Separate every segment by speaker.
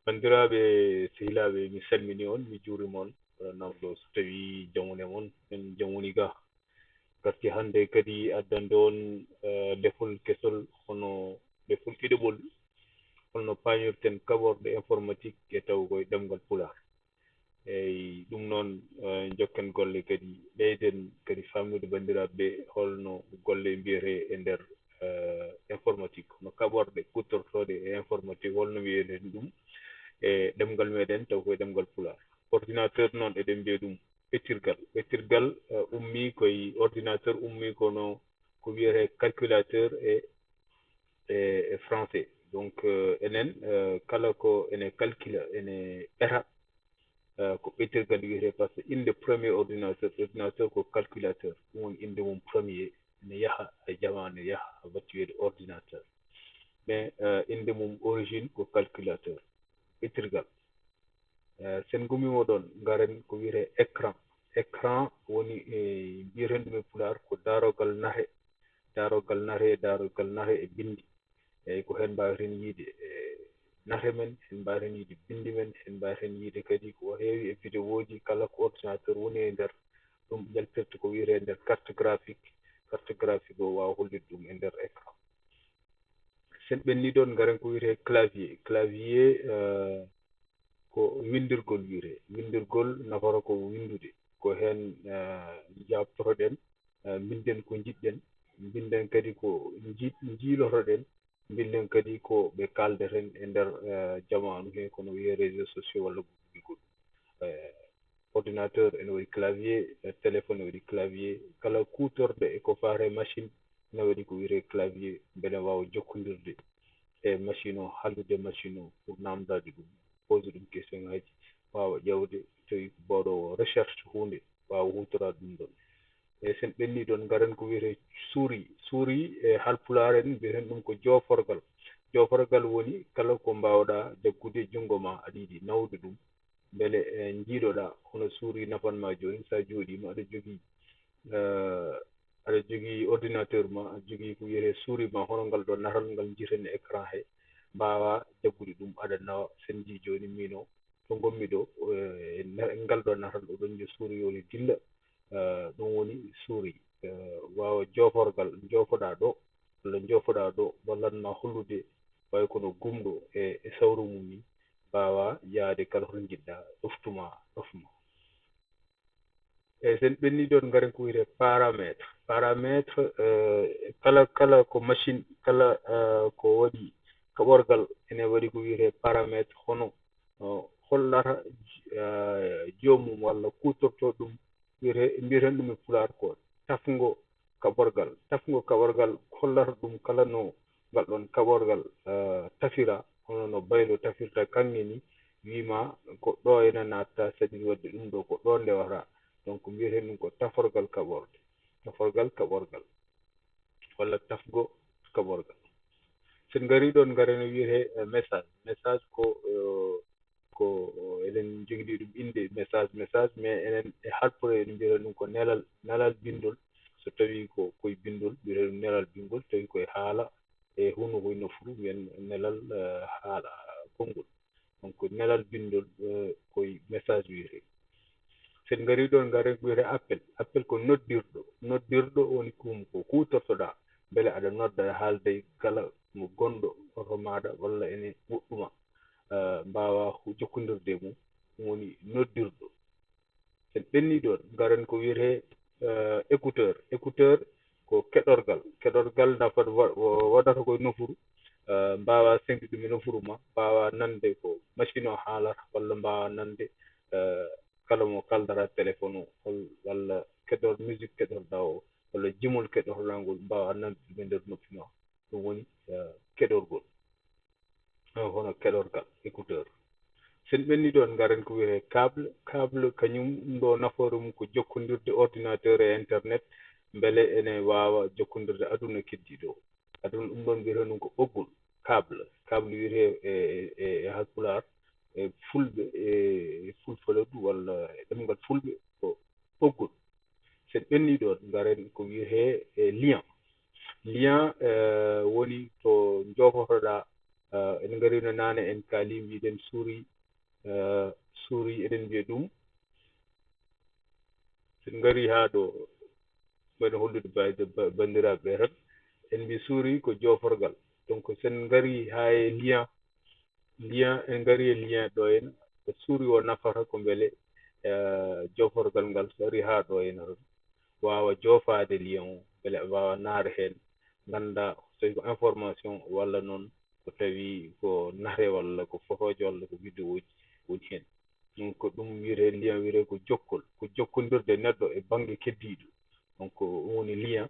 Speaker 1: Bandiraɓe sehilaɓe mi salmini on mi juurima on namɗo so tawi jamone mon en jam woni ga garti hannde kadi addande on lefol kesol hono lefol ɗiɗoɓol holno pañirten kaɓorɗe informatique e taw koye ɗemgal pulaar eyyi ɗum noon jokken golle kadi ɓeyden kadi famnude bandiraɓe ɓe holno golle mbiyete e nder informatique no kaɓorɗe kutortoɗe e informatique holno wiyeten ɗum e ɗemgal meɗen taw koye ɗemgal pulaar ordinateur noon eɗen mbiya ɗum ɓettirgal ɓettirgal ummi koye ordinateur ummi kono ko wiyete calculateur e français donc enen kala ko ene calcula ene ɓeta ko ɓettirgal wiyete par ce que inde premier ordinateur ko calculateur ɗum woni inde mum premier ne yaha e jamanu ne yaha watti wiyede ordinateur mais inde mum origine ko calculateur ɓettirgal sen gummima ɗon garen ko wiyete écran écran woni mbiyeten ɗum e pulaar ko darogal nate darogal nate e bindi eyyi ko hen mbaweten yiide nate men en mbaweten yiide bindi men en mbaweten yiide kadi ko heewi e vidéo ji kala ko ordinateur woni e nder ɗum jaltirta ko wiyete nder carte graphique o wawa hollude ɗum e nder écran sen ɓenni ɗon garen ko wiyete clavier ko windirgol wiyete windirgol nafata ko windude ko hen jabtotoɗen binden ko jiɗɗen binden kadi ko jiilotoɗen binden kadi ko ɓe kaldeten e nder jamanu he kono wiye réseaux sociaux walla goɗɗum ordinateur ene waɗi clavier téléphone ne waɗi clavier kala kutorɗe eko fate machine ne waɗi ko wiyete clavier beele wawa jokkodirde e machine o hallude machine o pour namdade ɗum pose ɗum question ŋaji wawa ƴewde tawi ko mbaɗowo recherche hunde wawa hutorade ɗum ɗon eyyi sen ɓenni ɗon garen ko wiyete souris e halpulaar en mbiyeten ɗum ko joforgal woni kala ko mbawɗa jaggude e jungo ma aɗa yiiɗi nawde ɗum beele jiiloɗa hono souris nafanma joni sa jooɗima aɗa jogui ordinateur ma aɗa jogui ko wiyete souris ma hono ngal ɗo naral ngal jiiten e écran he mbawa jaggude ɗum aɗa nawa sen jii joni min o to gonmi ɗo ngal ɗo naral oɗon jii souris o ne dilla ɗum woni souris wawa joforgal jofoɗa ɗo walla jofoɗa ɗo wallatma hollude way kono gumɗo e sawru mum ni mbawa yaade kala to jiɗɗa ɗoftuma eyyi sen ɓenni ɗon garen ko wiyete paramètre kala ko machine kala ko waɗi kaɓorgal ene waɗi ko wiyete paramètre hono hollata jomum walla kutorto ɗum mbiyeten ɗum e pulaar ko tafgo kaɓorgal hollata ɗum kala no ngal ɗon kaɓorgal tafira hono no baylo tafirta kanŋe ni wima ko ɗo ene natta saɗi wadde ɗum ɗo ko ɗo ndewata donc mbiyeten ɗum ko taforgal kaɓorgal walla tafgo kaɓorgal sen gari ɗon garen no wiyete message ko eɗen jogini ɗum inde message mais enen e halpure en mbiyata ɗum ko nelal bindol so tawi ko koye bindol mbiyete ɗum nelal bindol tawi koye haala e hunde koye nofuru wiyen nelal haala konngol donc nelal bindol koye message wiyete sen gari ɗon garen ko wiyete appel ko noddirɗo woni ko kutortoɗa beele aɗa nodda aɗa haalda e kala mo gonɗo oto maɗa walla ene woɗɗuma mbawa jokkodirde e mum ɗum woni noddirɗo sen ɓenni ɗon garen ko wiyete écouteur ko keɗorgal nafata waɗata koye nofuru mbawa sengde ɗum e nofuru ma mbawa nande ko machine o haalata walla mbawa nande kala mo kaldata téléphone o walla keɗor musique keɗotoɗa o walla jimol keɗotoɗa ngol mbawa nande ɗum e nder noppi ma ɗum woni keɗorgol hono keɗorgal écouteur sen ɓenni ɗon garen ko wiyete câble kañum ɗum ɗo nafoore mum ko jokkodirde ordinateur e internet beele ene wawa jokkodirde aduna keddiɗo o aduna ɗum ɗon mbiyeten ɗum ko ɓoggol câble wiyete e halpulaar e fulɓe e fulfulde walla e ɗemgal fulɓe ko ɓoggol sen ɓenni ɗon garen ko wiyete lien woni to jofotoɗa en garino nane en kaali mbiɗen suuri eɗen mbiya ɗum sen ngari haa ɗo mbaɗen hollude bandiraɓe tan en mbi suuri ko joforgal donc sen ngari haa e lien en ngari e lien ɗo en ko suuri o nafata ko mbele joforgal ngal so ari haa ɗo en tan wawa jofaade lien o mbele wawa naare heen ngannda so tawi ko information walla noon ko tawi ko nate walla ko photoje walla ko vidéo ji woni heen donc ɗum wiyete lien wiyete ko jokkol ko jokkondirde neɗɗo e baŋnge keddiiɗo donc ɗum woni lien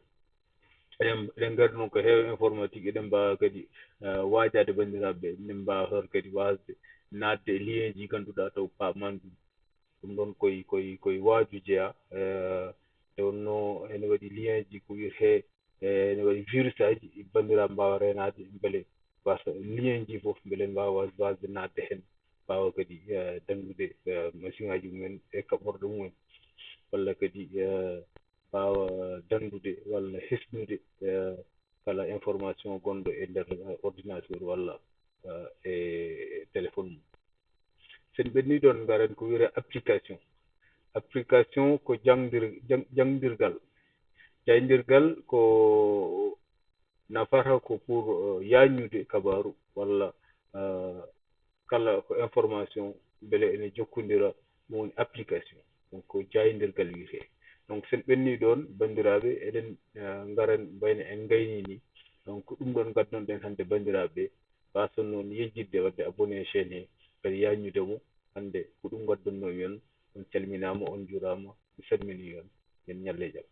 Speaker 1: eɗen ngari noon ko heewe informatique eɗen mbaawa kadi waajade banndiraaɓe ɓee eɗen mbaawa toon kadi waasde naatde e lien ji ngannduɗaa taw paamanɗi ɗum ɗon koye waaju jeyaa nde wonnoo ene waɗi lien ji ko wiyetee ene waɗi virus aji banndiraaɓe mbaawa reenaade mbele wasa lien ji fof mbele mbaawa waasde naatde heen mbaawa kadi danndude machine ŋaaji mumen e kaɓorɗe mumen walla kadi mbaawa danndude walla hisnude kala information gonɗo e ndeer ordinateur walla e téléphone mum sen ɓennii ɗoon ngaren ko wiyetee application ko janndirgal jaynndirgal ko nafata ko pour yaajnude kabaaru walla kala ko information mbele ene jokkondira ɗum woni application donc ko jaynndirgal wiyetee donc sen ɓennii ɗoon banndiraaɓe eɗen ngaren mbayno en ngaynii nii donc ɗum ɗoon ngaddanoɗen hannde banndiraaɓe ɓee mbaason noon yejjidde wadde abonné e chaine hee kadi yaajnude mo hannde ko ɗum ngaddannoomi on calminaama on njuuraama mi salminii on yen ñalle e jam